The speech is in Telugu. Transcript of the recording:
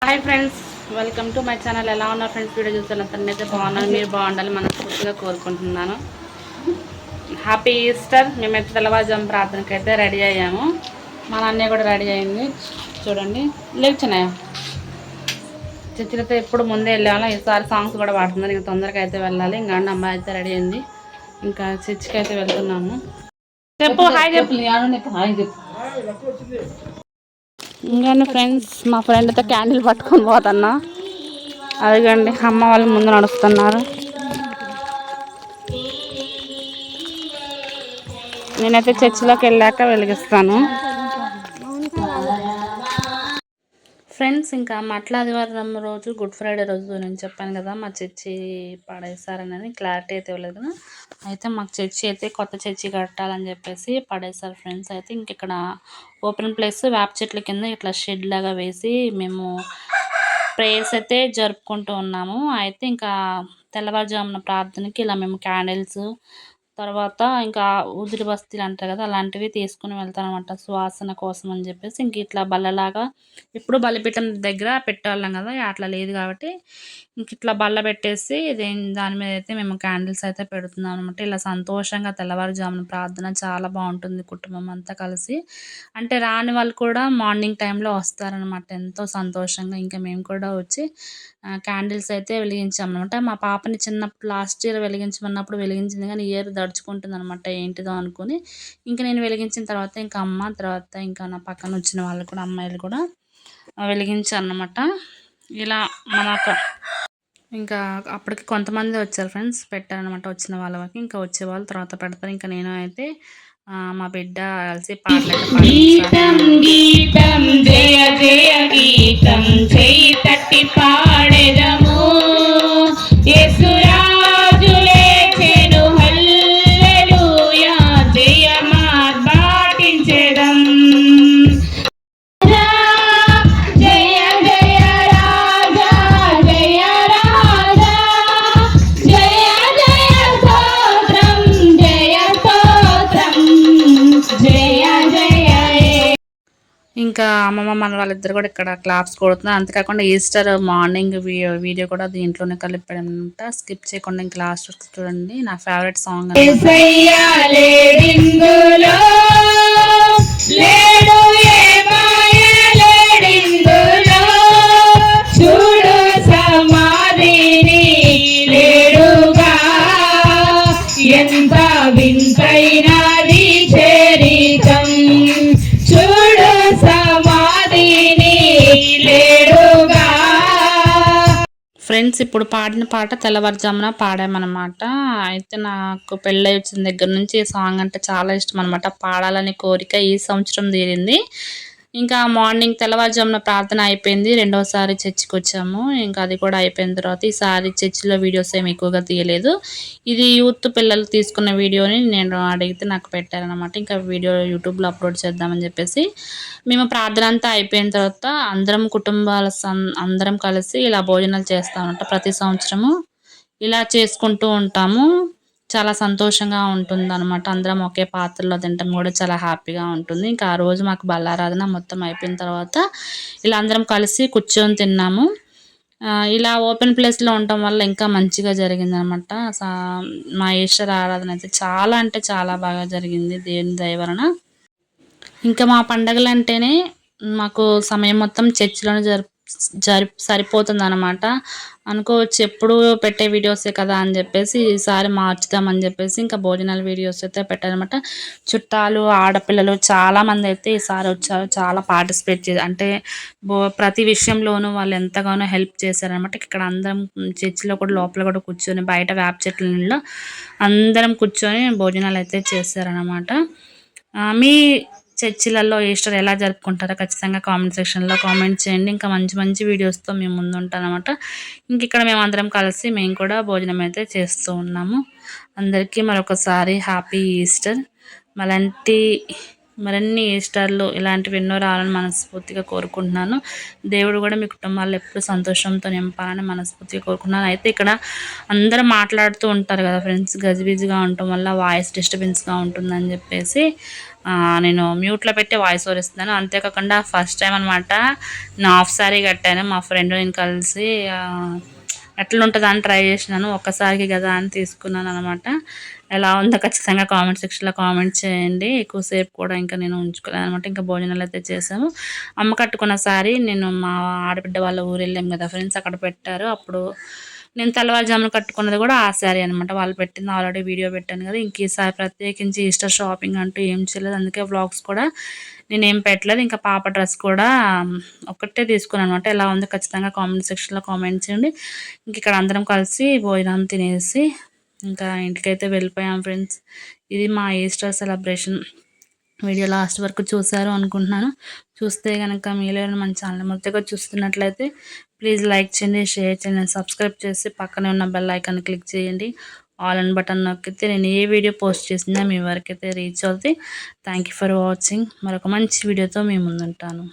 Hi friends, welcome to my channel. ఎలా ఉన్నారు ఫ్రెండ్స్? వీడియో చూస్తున్నట్టయితే బాగున్నాను, మీరు బాగుండాలి మనస్ఫూర్తిగా కోరుకుంటున్నాను. Happy Easter. మేమైతే తెల్లవారుజాము ప్రార్థనకి అయితే రెడీ అయ్యాము. మా అన్నయ్య కూడా రెడీ అయింది. చూడండి, లేచినాయా చర్చిలతో ఎప్పుడు ముందే వెళ్ళాలి. ఈసారి సాంగ్స్ కూడా పాడుతున్నారు. ఇంకా తొందరగా అయితే వెళ్ళాలి. ఇంకా అమ్మాయి అయితే రెడీ అయింది. ఇంకా చర్చికి అయితే వెళ్తున్నాము. చెప్పు హాయ్ చెప్పు. ఇంకా ఫ్రెండ్స్, మా ఫ్రెండ్ అయితే క్యాండిల్ పట్టుకొని పోతున్నా. అదిగండి, అమ్మ వాళ్ళు ముందు నడుస్తున్నారు. నేనైతే చర్చిలోకి వెళ్ళాక వెలిగిస్తాను. ఫ్రెండ్స్, ఇంకా మట్ల ఆదివారం రోజు గుడ్ ఫ్రైడే రోజు నేను చెప్పాను కదా మా చర్చి పడేసారని. క్లారిటీ అయితే ఇవ్వలేదు కదా. అయితే మాకు చర్చి అయితే కొత్త చర్చి కట్టాలని చెప్పేసి పడేసారు ఫ్రెండ్స్. అయితే ఇంక ఇక్కడ ఓపెన్ ప్లేస్ వేప చెట్ల కింద ఇట్లా షెడ్ లాగా వేసి మేము ప్రేయర్స్ అయితే జరుపుకుంటూ ఉన్నాము. అయితే ఇంకా తెల్లవారుజామున ప్రార్థనకి ఇలా మేము క్యాండిల్స్, తర్వాత ఇంకా ఊదిరి బస్తీలు అంటారు కదా, అలాంటివి తీసుకుని వెళ్తాను అనమాట, సువాసన కోసం అని చెప్పేసి. ఇంక ఇట్లా బల్లలాగా ఎప్పుడు బలిపీఠం దగ్గర పెట్టేవాళ్ళం కదా, అట్లా లేదు కాబట్టి ఇంక ఇట్లా బల్ల పెట్టేసి దాని మీద అయితే మేము క్యాండిల్స్ అయితే పెడుతున్నాం అనమాట. ఇలా సంతోషంగా తెల్లవారుజామున ప్రార్థన చాలా బాగుంటుంది, కుటుంబం అంతా కలిసి. అంటే రాని వాళ్ళు కూడా మార్నింగ్ టైంలో వస్తారనమాట, ఎంతో సంతోషంగా. ఇంకా మేము కూడా వచ్చి క్యాండిల్స్ అయితే వెలిగించామన్నమాట. మా పాపని చిన్నప్పుడు లాస్ట్ ఇయర్ వెలిగించమన్నప్పుడు వెలిగించింది, కానీ ఇయర్ దడుచుకుంటుంది అనమాట, ఏంటిదో అనుకుని. ఇంకా నేను వెలిగించిన తర్వాత ఇంకా అమ్మ, తర్వాత ఇంకా నా పక్కన వచ్చిన వాళ్ళు కూడా, అమ్మాయిలు కూడా వెలిగించారు అన్నమాట. ఇలా మనకు ఇంకా అప్పటికి కొంతమంది వచ్చారు ఫ్రెండ్స్, పెట్టారనమాట వచ్చిన వాళ్ళకి. ఇంకా వచ్చే వాళ్ళు తర్వాత పెడతారు. ఇంకా నేను అయితే మా బిడ్డ కలిసి గీతం గీతం జయ జయ గీతం చేయి తట్టి పాడెదము, యేసురాజు లేచెను హల్లెలూయా, జయ మార్బాటించెదం. ఇంకా అమ్మమ్మ మన వాళ్ళిద్దరు కూడా ఇక్కడ క్లాప్స్ కొడుతున్నారు. అంతేకాకుండా ఈస్టర్ మార్నింగ్ వీడియో కూడా దీంట్లోనే కలిపాడనమాట. స్కిప్ చేయకుండా ఇంకా లాస్ట్ చూడండి. నా ఫేవరెట్ సాంగ్ ఎంత వింతైనది చరితం, చూడు సమాధిని లేడుగా. ఫ్రెండ్స్, ఇప్పుడు పాడిన పాట తెల్లవారుజామున పాడామన్నమాట. అయితే నాకు పెళ్ళి వచ్చిన దగ్గర నుంచి ఈ సాంగ్ అంటే చాలా ఇష్టం అనమాట. పాడాలని కోరిక ఈ సంవత్సరం తీరింది. ఇంకా మార్నింగ్ తెల్లవారుజామున ప్రార్థన అయిపోయింది. రెండోసారి చర్చికి వచ్చాము. ఇంకా అది కూడా అయిపోయిన తర్వాత ఈసారి చర్చిలో వీడియోస్ ఏమి ఎక్కువగా తీయలేదు. ఇది యూత్ పిల్లలు తీసుకున్న వీడియోని నేను అడిగితే నాకు పెట్టారనమాట. ఇంకా వీడియో యూట్యూబ్లో అప్లోడ్ చేద్దామని చెప్పేసి మేము ప్రార్థన అంతా అయిపోయిన తర్వాత అందరం కుటుంబాల అందరం కలిసి ఇలా భోజనాలు చేస్తామంట. ప్రతి సంవత్సరము ఇలా చేసుకుంటూ ఉంటాము. చాలా సంతోషంగా ఉంటుంది అనమాట. అందరం ఒకే పాత్రలో తింటాం కూడా చాలా హ్యాపీగా ఉంటుంది. ఇంకా ఆ రోజు మాకు బల్లారాధన మొత్తం అయిపోయిన తర్వాత ఇలా అందరం కలిసి కూర్చొని తిన్నాము. ఇలా ఓపెన్ ప్లేస్లో ఉండటం వల్ల ఇంకా మంచిగా జరిగింది అనమాట. మా ఈశ్వర ఆరాధన అయితే చాలా అంటే చాలా బాగా జరిగింది దేవుని దయ వలన. ఇంకా మా పండగలు అంటేనే మాకు సమయం మొత్తం చర్చిలోనే సరిపోతుంది అనమాట. అనుకోవచ్చు ఎప్పుడు పెట్టే వీడియోసే కదా అని చెప్పేసి ఈసారి మార్చుదామని చెప్పేసి ఇంకా భోజనాల వీడియోస్ అయితే పెట్టారనమాట. చుట్టాలు, ఆడపిల్లలు చాలామంది అయితే ఈసారి వచ్చారు. చాలా పార్టిసిపేట్ చేసి అంటే ప్రతి విషయంలోనూ వాళ్ళు ఎంతగానో హెల్ప్ చేశారనమాట. ఇక్కడ అందరం చర్చిలో కూడా లోపల కూడా కూర్చొని బయట వేప చెట్ల నీళ్ళలో అందరం కూర్చొని భోజనాలు అయితే చేశారనమాట. మీ చర్చిలలో ఈస్టర్ ఎలా జరుపుకుంటారో ఖచ్చితంగా కామెంట్ సెక్షన్లో కామెంట్ చేయండి. ఇంకా మంచి మంచి వీడియోస్తో మేము ముందు ఉంటామన్నమాట. ఇంక ఇక్కడ మేము అందరం కలిసి మేము కూడా భోజనం అయితే చేస్తూ ఉన్నాము. అందరికీ మరొకసారి హ్యాపీ ఈస్టర్. మరిన్ని ఈస్టర్లు ఇలాంటివి ఎన్నో రావాలని మనస్ఫూర్తిగా కోరుకుంటున్నాను. దేవుడు కూడా మీ కుటుంబాల్లో ఎప్పుడు సంతోషంతో నింపాలని మనస్ఫూర్తిగా కోరుకుంటున్నాను. అయితే ఇక్కడ అందరూ మాట్లాడుతూ ఉంటారు కదా ఫ్రెండ్స్, గజిబిజిగా ఉండటం వల్ల వాయిస్ డిస్టర్బెన్స్గా ఉంటుందని చెప్పేసి నేను మ్యూట్లో పెట్టి వాయిస్ ఓవర్ ఇస్తున్నాను. అంతేకాకుండా ఫస్ట్ టైం అనమాట నేను హాఫ్ శారీ కట్టాను. మా ఫ్రెండ్ నేను కలిసి ఎట్లుంటుందా అని ట్రై చేసినాను. ఒక్కసారికి కదా అని తీసుకున్నాను అనమాట. ఎలా ఉందో ఖచ్చితంగా కామెంట్ సెక్షన్లో కామెంట్ చేయండి. ఎక్కువసేపు కూడా ఇంకా నేను ఉంచుకోలేదు అనమాట. ఇంకా భోజనాలు అయితే చేసాము. అమ్మ కట్టుకున్న శారీ నేను మా ఆడబిడ్డ వాళ్ళ ఊరు వెళ్ళాం కదా ఫ్రెండ్స్, అక్కడ పెట్టారు. అప్పుడు నేను తెల్లవారుజామున కట్టుకున్నది కూడా ఆ శారీ అనమాట. వాళ్ళు పెట్టింది ఆల్రెడీ వీడియో పెట్టాను కదా. ఇంక ఈసారి ప్రత్యేకించి ఈస్టర్ షాపింగ్ అంటూ ఏం చేయలేదు. అందుకే వ్లాగ్స్ కూడా నేనేం పెట్టలేదు. ఇంకా పాప డ్రెస్ కూడా ఒక్కటే తీసుకున్నాను అనమాట. ఎలా ఉందో ఖచ్చితంగా కామెంట్ సెక్షన్లో కామెంట్ చేయండి. ఇంక ఇక్కడ అందరం కలిసి భోజనం తినేసి ఇంకా ఇంటికైతే వెళ్ళిపోయాం ఫ్రెండ్స్. ఇది మా ఈస్టర్ సెలబ్రేషన్. వీడియో లాస్ట్ వరకు చూసారు అనుకుంటున్నాను. చూస్తే కనుక మీలో మన ఛానల్ మొదటిగా చూస్తున్నట్లయితే ప్లీజ్ లైక్ చేయండి, షేర్ చేయండి, సబ్స్క్రైబ్ చేసి పక్కనే ఉన్న బెల్ ఐకాన్ క్లిక్ చేయండి. ఆల్ అన్ బటన్ నొక్కితే నేను ఏ వీడియో పోస్ట్ చేసినా మీ వరకైతే రీచ్ అవుతుంది. Thank you for watching. మరొక మంచి వీడియోతో మీ ముందుంటాను.